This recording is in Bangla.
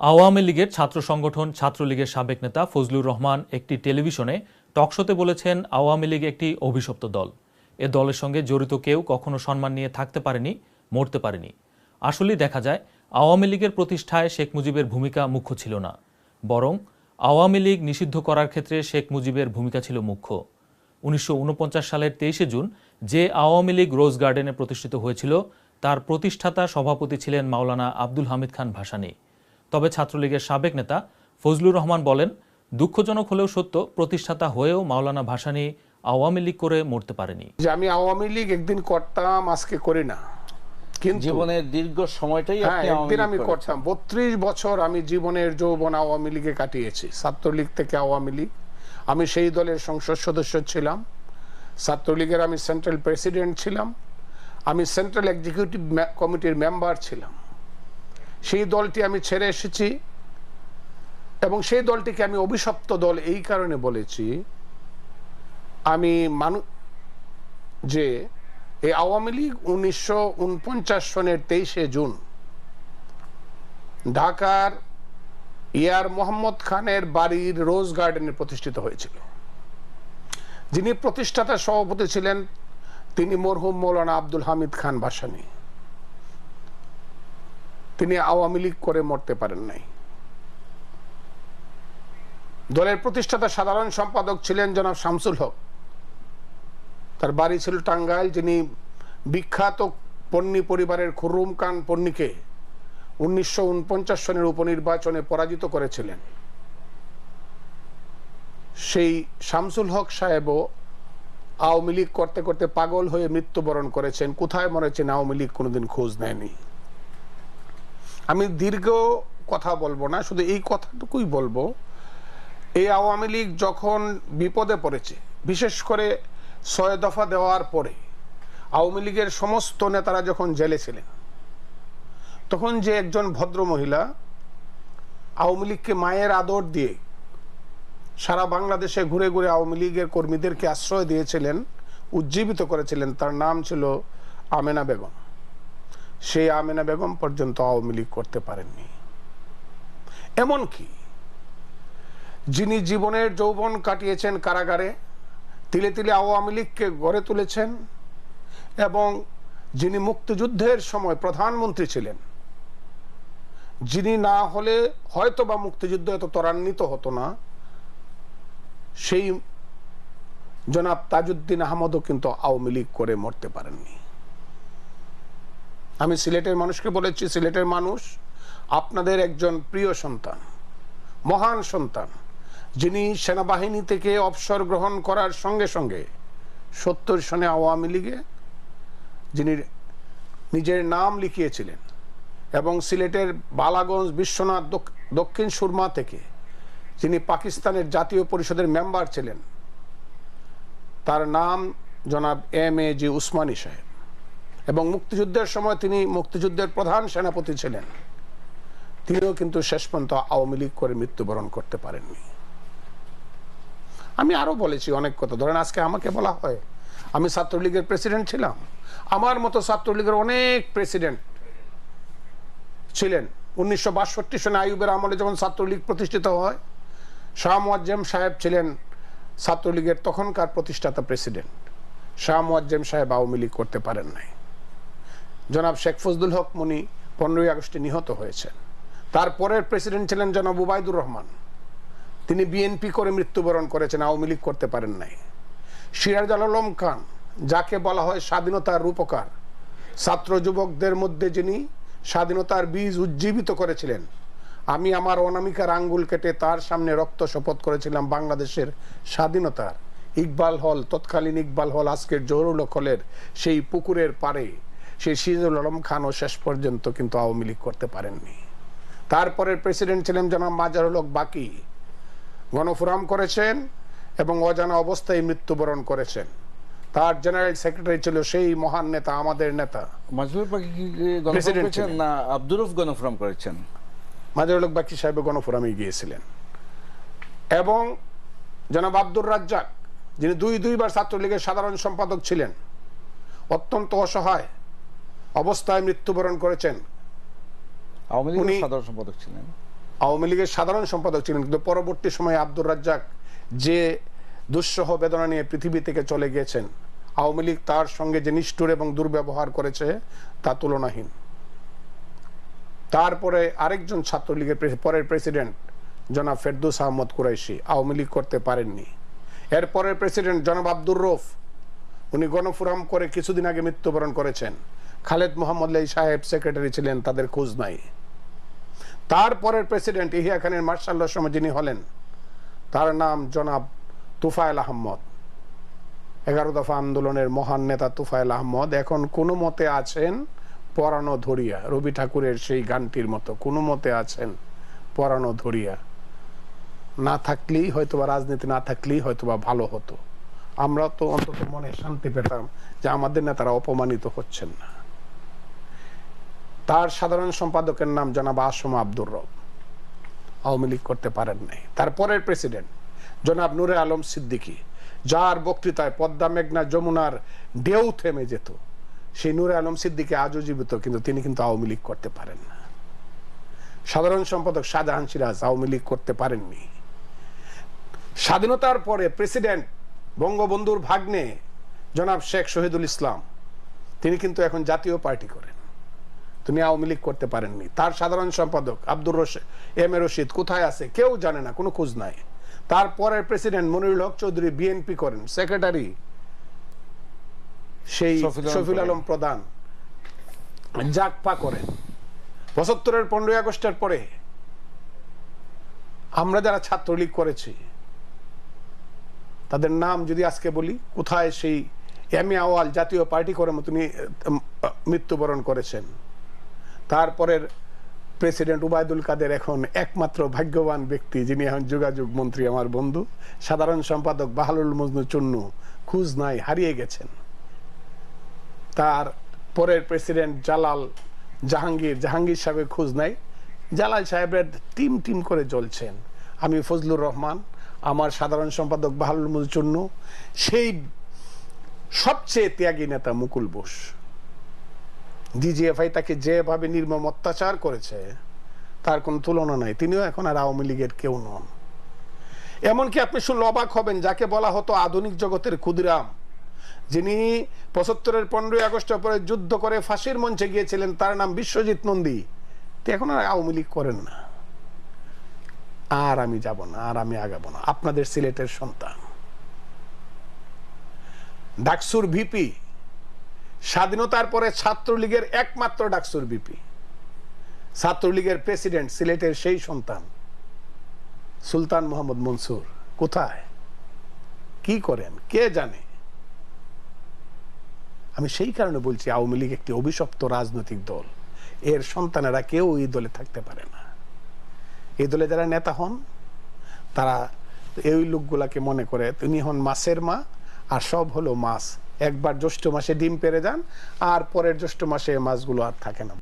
আওয়ামী লীগের ছাত্র সংগঠন ছাত্রলীগের সাবেক নেতা ফজলুর রহমান একটি টেলিভিশনে টকশোতে বলেছেন, আওয়ামী লীগ একটি অভিশপ্ত দল। এ দলের সঙ্গে জড়িত কেউ কখনো সম্মান নিয়ে থাকতে পারেনি, মরতে পারেনি। আসলেই দেখা যায় আওয়ামী লীগের প্রতিষ্ঠায় শেখ মুজিবের ভূমিকা মুখ্য ছিল না, বরং আওয়ামী লীগ নিষিদ্ধ করার ক্ষেত্রে শেখ মুজিবের ভূমিকা ছিল মুখ্য। 1949 সালের 23শে জুন যে আওয়ামী লীগ রোজ গার্ডেনে প্রতিষ্ঠিত হয়েছিল, তার প্রতিষ্ঠাতা সভাপতি ছিলেন মাওলানা আব্দুল হামিদ খান ভাসানী। তবে ছাত্রলীগের সাবেক নেতা ফজলুর রহমান বলেন, দুঃখজনক হলেও সত্য, প্রতিষ্ঠাতা হয়েও মাওলানা ভাসানী আওয়ামী লীগ করে মরতে পারেনি। যে আমি আওয়ামী লীগ একদিন করতাম, আজকে করি না, কিন্তু জীবনের দীর্ঘ সময়টাই আপনি একদিন আমি করতাম। 32 বছর আমি জীবনের যৌবন আওয়ামী লীগে কাটিয়েছি। ছাত্রলীগ থেকে আওয়ামী লীগ, আমি সেই দলের সংসদ সদস্য ছিলাম। ছাত্রলীগের আমি সেন্ট্রাল প্রেসিডেন্ট ছিলাম, আমি সেন্ট্রাল এক্সিকিউটিভ কমিটির মেম্বার ছিলাম। সেই দলটি আমি ছেড়ে এসেছি এবং সেই দলটিকে আমি অভিশপ্ত দল এই কারণে বলেছি, আমি যে এই আওয়ামী লীগ 1949 সনের 23শে জুন ঢাকার ইয়ার মোহাম্মদ খানের বাড়ির রোজ গার্ডেনে প্রতিষ্ঠিত হয়েছিল। যিনি প্রতিষ্ঠাতা সভাপতি ছিলেন তিনি মরহুম মৌলানা আব্দুল হামিদ খান ভাসানী। তিনি আওয়ামী লীগ করে মরতে পারেন নাই। দলের প্রতিষ্ঠাতা সাধারণ সম্পাদক ছিলেন জনাব শামসুল হক, তার বাড়ি ছিল টাঙ্গাইল। যিনি বিখ্যাত পন্নী পরিবারের খুররুম খান পন্নীকে 1949 সনের উপনির্বাচনে পরাজিত করেছিলেন। সেই শামসুল হক সাহেবও আওয়ামী লীগ করতে করতে পাগল হয়ে মৃত্যুবরণ করেছেন। কোথায় মরেছেন আওয়ামী লীগ কোনোদিন খোঁজ নেয়নি। আমি দীর্ঘ কথা বলবো না, শুধু এই কথাটুকুই বলবো, এই আওয়ামী লীগ যখন বিপদে পড়েছে, বিশেষ করে 6 দফা দেওয়ার পরে আওয়ামী লীগের সমস্ত নেতারা যখন জেলে ছিলেন, তখন যে একজন ভদ্র মহিলা আওয়ামী লীগকে মায়ের আদর দিয়ে সারা বাংলাদেশে ঘুরে ঘুরে আওয়ামী লীগের কর্মীদেরকে আশ্রয় দিয়েছিলেন, উজ্জীবিত করেছিলেন, তার নাম ছিল আমেনা বেগম। সেই আমেনা বেগম পর্যন্ত আওয়ামী লীগ করতে পারেননি। এমনকি যিনি জীবনের যৌবন কাটিয়েছেন কারাগারে, তিলে তিলে আওয়ামী লীগকে গড়ে তুলেছেন এবং যিনি মুক্তিযুদ্ধের সময় প্রধানমন্ত্রী ছিলেন, যিনি না হলে হয়তো বা মুক্তিযুদ্ধ এত ত্বরান্বিত হতো না, সেই জনাব তাজউদ্দিন আহমদও কিন্তু আওয়ামী লীগ করে মরতে পারেননি। আমি সিলেটের মানুষকে বলেছি, সিলেটের মানুষ আপনাদের একজন প্রিয় সন্তান, মহান সন্তান, যিনি সেনাবাহিনী থেকে অবসর গ্রহণ করার সঙ্গে সঙ্গে 70 সনে আওয়ামী লীগে যিনি নিজের নাম লিখিয়েছিলেন এবং সিলেটের বালাগঞ্জ বিশ্বনাথ দক্ষিণ সুরমা থেকে যিনি পাকিস্তানের জাতীয় পরিষদের মেম্বার ছিলেন, তার নাম জনাব MAG উসমানী সাহেব, এবং মুক্তিযুদ্ধের সময় তিনি মুক্তিযুদ্ধের প্রধান সেনাপতি ছিলেন। তিনিও কিন্তু শেষ পর্যন্ত আওয়ামী লীগ করে মৃত্যুবরণ করতে পারেননি। আমি আরো বলেছি অনেক কথা। ধরেন আজকে আমাকে বলা হয় আমি ছাত্রলীগের প্রেসিডেন্ট ছিলাম, আমার মতো ছাত্রলীগের অনেক প্রেসিডেন্ট ছিলেন। 1962 সনে আইয়ুবের আমলে যখন ছাত্রলীগ প্রতিষ্ঠিত হয়, শাহ মুয়াজ্জেম সাহেব ছিলেন ছাত্রলীগের তখনকার প্রতিষ্ঠাতা প্রেসিডেন্ট। শাহ মুয়াজ্জেম সাহেব আওয়ামী লীগ করতে পারেন নাই। জনাব শেখ ফজলুল হক মনি 15ই আগস্টে নিহত হয়েছেন। তারপরের প্রেসিডেন্ট ছিলেন জনাব উবাইদুর রহমান, তিনি বিএনপি করে মৃত্যুবরণ করেছেন, আওয়ামী লীগ করতে পারেন নাই। সিরাজ আলম খান, যাকে বলা হয় স্বাধীনতার রূপকার, ছাত্র যুবকদের মধ্যে যিনি স্বাধীনতার বীজ উজ্জীবিত করেছিলেন, আমি আমার অনামিকার আঙ্গুল কেটে তার সামনে রক্ত শপথ করেছিলাম বাংলাদেশের স্বাধীনতার। ইকবাল হল, তৎকালীন ইকবাল হল, আজকের জহুরুল হলের সেই পুকুরের পাড়ে সেই সিরাজুল আলম খানও শেষ পর্যন্ত কিন্তু আওয়ামী লীগ করতে পারেননি। তারপরের প্রেসিডেন্ট ছিলেন জনাব মাজারুল হক বাকি, গণফোরাম করেছেন এবং অজানা অবস্থায় মৃত্যুবরণ করেছেন। তার জেনারেল সেক্রেটারি ছিল সেই মহান নেতা, আমাদের নেতা মাজরুল বাকি গণফোরাম করেছেন না আব্দুর রউফ গণফোরাম করেছেন? মাজরুল হক বাকি সাহেব গণফোরামে গিয়েছিলেন। এবং জনাব আব্দুর রাজ্জাক, যিনি দুইবার ছাত্রলীগের সাধারণ সম্পাদক ছিলেন, অত্যন্ত অসহায় অবস্থায় মৃত্যুবরণ করেছেন। আওয়ামী লীগের সাধারণ সম্পাদক ছিলেন। আওয়ামী লীগের সাধারণ সম্পাদক ছিলেন, কিন্তু পরবর্তী সময়ে আব্দুর রাজ্জাক যে দুঃসহ বেদনা নিয়ে পৃথিবী থেকে চলে গিয়েছেন, আওয়ামী লীগ তার সঙ্গে যে নিষ্ঠুর এবং দুর্ব্যবহার করেছে তা তুলনাহীন। তারপরে আরেকজন ছাত্রলীগের পরের প্রেসিডেন্ট জনাব ফেরদৌস আহমদ কুরাইশি আওয়ামী লীগ করতে পারেননি। এরপরের প্রেসিডেন্ট জনাব আব্দুর রউফ, উনি গণফোরাম করে কিছুদিন আগে মৃত্যুবরণ করেছেন। খালেদ মোহাম্মদ লাই সাহেব সেক্রেটারি ছিলেন, তাদের খোঁজ নাই। তারপরের প্রেসিডেন্ট ইহিয়া খানের মার্শাল্লার সময় যিনি হলেন, তার নাম জনাব তুফায়েল আহমদ, 11 দফা আন্দোলনের মহান নেতা তুফায়েল আহমদ। এখন কোনো মতে আছেন পরানো ধরিয়া, রবি ঠাকুরের সেই গানটির মতো, কোনো মতে আছেন পরানো ধরিয়া। না থাকলেই হয়তোবা রাজনীতি না থাকলেই হয়তোবা ভালো হতো, আমরা তো অন্তত মনে শান্তি পেতাম যে আমাদের নেতারা অপমানিত হচ্ছেন না। তার সাধারণ সম্পাদকের নাম জনাব আসম আব্দুর রব, আওয়ামী লীগ করতে পারেন নাই। তারপরের প্রেসিডেন্ট জনাব নূরে আলম সিদ্দিকী, যার বক্তৃতায় পদ্মা মেঘনা যমুনার ঢেউ থেমে যেত, সেই নূরে আলম সিদ্দিকী আজও জীবিত, কিন্তু তিনি কিন্তু আওয়ামী লীগ করতে পারেন না। সাধারণ সম্পাদক শাহজাহান সিরাজ আওয়ামী লীগ করতে পারেননি। স্বাধীনতার পরে প্রেসিডেন্ট বঙ্গবন্ধুর ভাগ্নে জনাব শেখ শহীদুল ইসলাম, তিনি কিন্তু এখন জাতীয় পার্টি করেন, তিনি আওয়ামী লীগ করতে পারেননি। তার সাধারণ সম্পাদক আব্দুর এম এ রশিদ কোথায় আছে কেউ জানে না, কোনো খোঁজ নাই। তারপরের প্রেসিডেন্ট মনিরুল হক চৌধুরী বিএনপি করেন, সেক্রেটারি সেই শফিউল আলম প্রধান জাগপা করেন। ৭৫-এর 15ই আগস্টের পরে আমরা যারা ছাত্রলীগ করেছি তাদের নাম যদি আজকে বলি, কোথায় সেই এম এ আওয়াল জাতীয় পার্টি করে তিনি মৃত্যুবরণ করেছেন। তারপরের প্রেসিডেন্ট উবায়দুল কাদের এখন একমাত্র ভাগ্যবান ব্যক্তি যিনি এখন যোগাযোগ মন্ত্রী, আমার বন্ধু। সাধারণ সম্পাদক বাহালুল মজনু চুন্নু খুঁজ নাই, হারিয়ে গেছেন। তার পরের প্রেসিডেন্ট জাহাঙ্গীর সাহেবের খোঁজ নাই। জালাল সাহেবের টিম করে জ্বলছেন। আমি ফজলুর রহমান, আমার সাধারণ সম্পাদক বাহালুল মজনু চুন্নু, সেই সবচেয়ে ত্যাগী নেতা মুকুল বোস, ডিজিএফআই তাকে যেভাবে নির্মম অত্যাচার করেছে তার কোনো তুলনা নাই। তিনিও এখন আর আওয়ামী লীগের কেউ নন। এমনকি আপনি শুনলে অবাক হবেন, যাকে বলা হতো আধুনিক জগতের ক্ষুদিরাম, যিনি ৭৫-এর 15ই আগস্টের পরে যুদ্ধ করে ফাঁসির মঞ্চে গিয়েছিলেন, তার নাম বিশ্বজিৎ নন্দী, তো এখন আর আওয়ামী লীগ করেন না। আর আমি যাব না, আর আমি আগাবো না। আপনাদের সিলেটের সন্তান, ডাকসুর ভিপি, স্বাধীনতার পরে ছাত্রলীগের একমাত্র ডাকসুর ভিপি, ছাত্রলীগের প্রেসিডেন্ট, সিলেটের সেই সন্তান সুলতান মোহাম্মদ মনসুর কোথায়, কি করেন কে জানে। আমি সেই কারণে বলছি আওয়ামী লীগ একটি অভিশপ্ত রাজনৈতিক দল, এর সন্তানেরা কেউ এই দলে থাকতে পারে না। এই দলে যারা নেতা হন তারা এই লোকগুলাকে মনে করে তিনি হন মাছের মা, আর সব হলো মাছ। একবার জ্যৈষ্ঠ মাসে ডিম পেড়ে যান, আর পরের জ্যৈষ্ঠ মাসে মাছগুলো আর থাকে না।